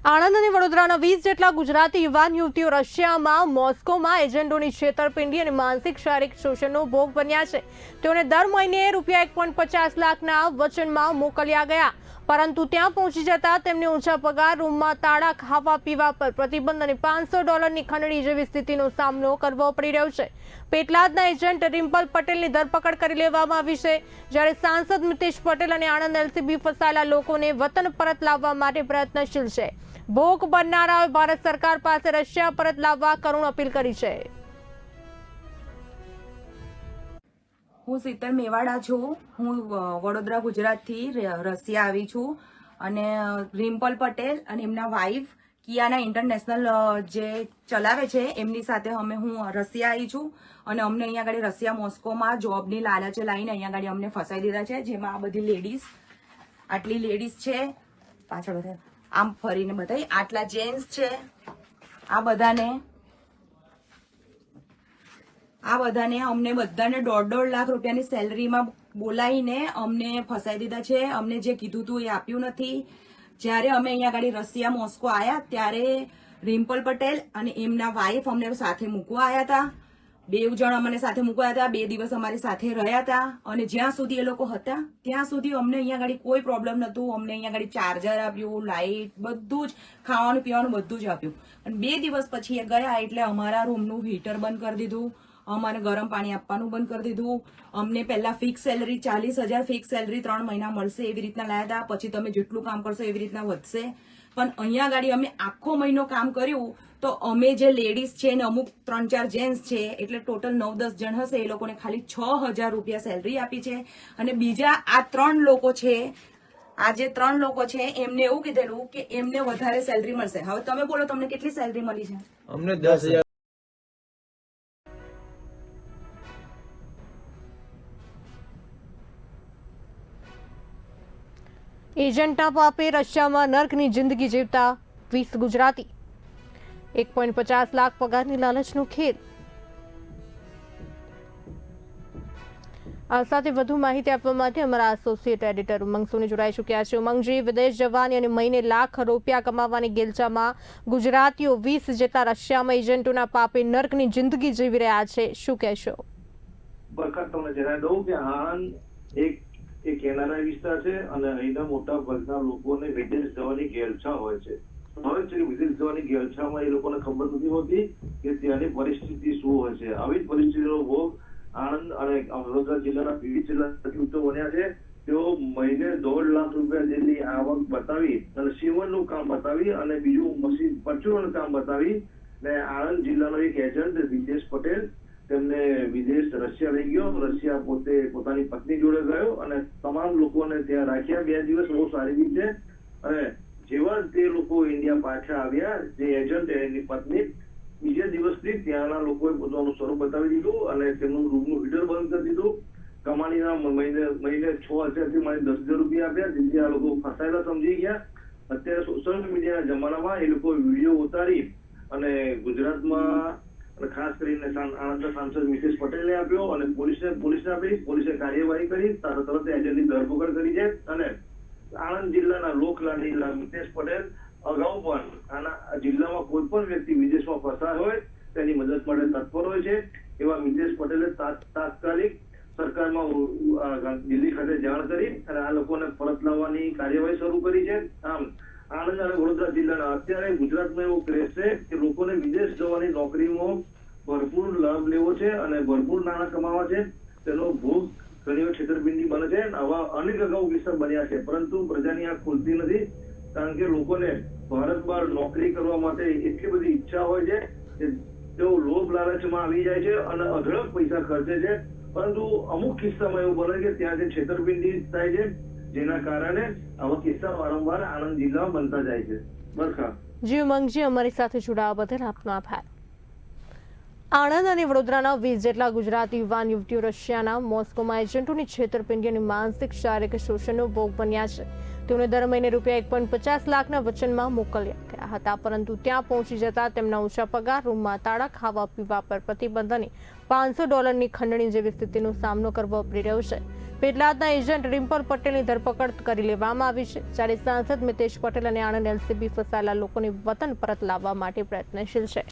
આણંદ અને વડોદરાના 20 જેટલા ગુજરાતી યુવાન યુવતીઓ રશિયામાં મોસ્કોમાં એજન્ટોની છેતરપિંડી અને માનસિક શારીરિક શોષણનો ભોગ બન્યા છે। તેઓને દર મહિને રૂપિયા 1.50 લાખના વચનમાં મોકલ્યા ગયા, પરંતુ ત્યાં પહોંચી જતા તેમને ઊંચા પગાર, રૂમમાં તાળા, ખાવા પીવા પર પ્રતિબંધ અને $500ની ખંડણી જેવી સ્થિતિનો સામનો કરવો પડી રહ્યો છે। પેટલાદના એજન્ટ રિમ્પલ પટેલની ધરપકડ કરી લેવામાં આવી છે, જ્યારે સાંસદ મિતેશ પટેલ અને આણંદ એલસીબી ફસાયેલા લોકોને વતન પરત લાવવા માટે પ્રયત્નશીલ છે। ભોગ બનનારાઓએ ભારત સરકાર પાસે રશિયા પરત લાવવા કરુણ અપીલ કરી છે। હું શીતલ મેવાડા છું। હું વડોદરા ગુજરાતથી રશિયા આવી છું અને રિમ્પલ પટેલ અને એમના વાઇફ કિયાના ઇન્ટરનેશનલ જે ચલાવે છે એમની સાથે હું રશિયા આવી છું અને અમને અહીંયા આગળ રશિયા મોસ્કોમાં જોબની લાલચે લાવીને અહીંયા આગળ અમને ફસાઈ દીધા છે। જેમાં આ બધી લેડીઝ, આટલી લેડીઝ છે, પાછળ આમ ફરીને બતાવી, આટલા જેન્ટ્સ છે, આ બધાને અમને બધાને 1.5 લાખ રૂપિયાની સેલરીમાં બોલાવીને અમને ફસાઈ દીધા છે। અમને જે કીધું હતું એ આપ્યું નથી। જ્યારે અમે અહીંયા આગળ રશિયા મોસ્કો આવ્યા ત્યારે રિમ્પલ પટેલ અને એમના વાઇફ અમને સાથે મૂકવા આવ્યા હતા। 2 જણ અમને સાથે મૂકવા હતા, 2 દિવસ અમારી સાથે રહ્યા હતા અને જ્યાં સુધી એ લોકો હતા ત્યાં સુધી અમને અહીંયા આગળ કોઈ પ્રોબ્લેમ નહોતું। અમને અહીંયા આગળ ચાર્જર આપ્યું, લાઇટ, બધું જ, ખાવાનું પીવાનું બધું જ આપ્યું। અને 2 દિવસ પછી એ ગયા એટલે અમારા રૂમનું હીટર બંધ કરી દીધું, અમારે ગરમ પાણી આપવાનું બંધ કરી દીધું। અમને પહેલા ફિક્સ સેલરી 40,000 ફિક્સ સેલરી 3 મહિના મળશે એવી રીતના લાયા હતા, પછી તમે જેટલું કામ કરશો એવી રીતના વધશે। પણ અહીંયા ગાડી અમે આખો મહિનો કામ કર્યું તો અમે જે લેડીઝ છે ને અમુક 3-4 જેન્ટ્સ છે એટલે ટોટલ 9-10 જણ હશે, એ લોકોને ખાલી 6,000 રૂપિયા સેલરી આપી છે। અને બીજા આ 3 લોકો છે, આ જે 3 લોકો છે એમને એવું કીધેલું કે એમને વધારે સેલરી મળશે। હવે તમે બોલો, તમને કેટલી સેલરી મળી છે? અમને 10,000। એજન્ટના પાપે રશિયામાં નર્કની જિંદગી જીવતા 20 ગુજરાતી, 1.50 લાખ પગારની લાલચનો ખેલ। આ સાથે વધુ માહિતી આપવા માટે અમારા એસોસિએટ એડિટર ઉમંગ સોની જોડાઈ ચૂક્યા છે। ઉમંગજી, વિદેશ જવાની અને મહિને લાખ રૂપિયા કમાવાની ગેલચામાં ગુજરાતીઓ 20 જેટલા રશિયામાં એજન્ટોના પાપે નર્કની જિંદગી જીવી રહ્યા છે, શું કહેશો? બરકત તમને જણાવી દઉં કે આણંદ એક કેનારા વિસ્તાર છે અને અહીંના મોટા ભાગના લોકોને વિદેશ જવાની ગેલછા હોય છે। હવે છે વિદેશ જવાની ગેલછામાં એ લોકોને ખબર નથી હોતી કે ત્યાંની પરિસ્થિતિ શું હોય છે। આવી જ પરિસ્થિતિનો ભોગ આણંદ અને વડોદરા જિલ્લાના વિવિધ જિલ્લા ખેડૂતો બન્યા છે। તેઓ મહિને 1.5 લાખ રૂપિયા જેટલી આવક બતાવી અને સીવણનું કામ બતાવી અને બીજું મશીન પરચુરણનું કામ બતાવી ને આણંદ જિલ્લાનો એક એજન્ટ વિદેશ પટેલ તેમને વિદેશ રશિયા લઈ ગયો। રશિયા પોતે પોતાની પત્ની જોડે ગયો અને તમામ લોકોને ત્યાં રાખ્યા 2 દિવસ, બહુ સારી રીતે। અને જેવા તે લોકો ઇન્ડિયા પાછા આવ્યા, જે એજન્ટ એની પત્ની, બીજા દિવસથી ત્યાંના લોકોએ પોતાનું સ્વરૂપ બતાવી દીધું અને તેમનું રૂમનું હીટર બંધ કરી દીધું। કમાણીના મહિને 6,000 થી 10,000 રૂપિયા આપ્યા, જેથી આ લોકો ફસાયેલા સમજી ગયા। અત્યારે સોશિયલ મીડિયાના જમાનામાં એ લોકો વિડીયો ઉતારી અને ગુજરાતમાં અને ખાસ કરીને આણંદના સાંસદ મિતેશ પટેલને આપ્યો અને પોલીસને આપી। પોલીસે કાર્યવાહી કરી, તરત એજન્ટની ધરપકડ કરી છે અને આણંદ જિલ્લાના લોકલાડીલા મિતેશ પટેલ અગાઉ પણ આના જિલ્લામાં કોઈ પણ વ્યક્તિ વિદેશમાં ફસાય હોય તેની મદદ માટે તત્પર હોય છે। એવા મિતેશ પટેલે તાત્કાલિક સરકારમાં દિલ્હી ખાતે જાણ કરી અને આ લોકોને પરત લાવવાની કાર્યવાહી શરૂ કરી છે। આમ આણંદ અને વડોદરા જિલ્લાના અત્યારે ગુજરાતમાં એવો ક્રેઝ છે કે લોકોને વિદેશ જવાની નોકરીમાં ભરપૂર લાભ લેવો છે અને ભરપૂર નાણાં કમાવા છે। તેનો ભોગ ઘણી વાર છેતરપિંડી બને છે। આવા અનેક અગાઉ કિસ્સા બન્યા છે, પરંતુ પ્રજાની આંખ ખુલતી નથી, કારણ કે લોકોને ભારત બહાર નોકરી કરવા માટે એટલી બધી ઈચ્છા હોય છે કે તેઓ લોભ લાલચમાં આવી જાય છે અને અઢળક પૈસા ખર્ચે છે। પરંતુ અમુક કિસ્સામાં એવું બને કે ત્યાં જે છેતરપિંડી થાય છે, જેના કારણે આવા કિસ્સા વારંવાર આણંદ જિલ્લામાં બનતા જાય છે। બરખા જી ઉમંગજી, અમારી સાથે જોડાવા બદલ આપનો આભાર। આણંદ અને વડોદરાના 20 જેટલા ગુજરાતી યુવાન યુવતીઓ રશિયાના મોસ્કોમાં એજન્ટોની છેતરપિંડી અને માનસિક શારીરિક શોષણનો ભોગ બન્યા છે। તેઓને દર મહિને ₹1.50 લાખના વચનમાં મોકલ્યા ગયા હતા, પરંતુ ત્યાં પહોંચી જતા તેમના ઓછા પગાર, રૂમમાં તાળા, ખાવા પીવા પર પ્રતિબંધ અને $500ની ખંડણી જેવી સ્થિતિનો સામનો કરવો પડી રહ્યો છે. પેટલાદના એજન્ટ રિમ્પલ પટેલની ધરપકડ કરી લેવામાં આવી છે, જ્યારે સાંસદ મિતેશ પટેલ અને આણંદ એલસીબી ફસાયેલા લોકોને વતન પરત લાવવા માટે પ્રયત્નશીલ છે.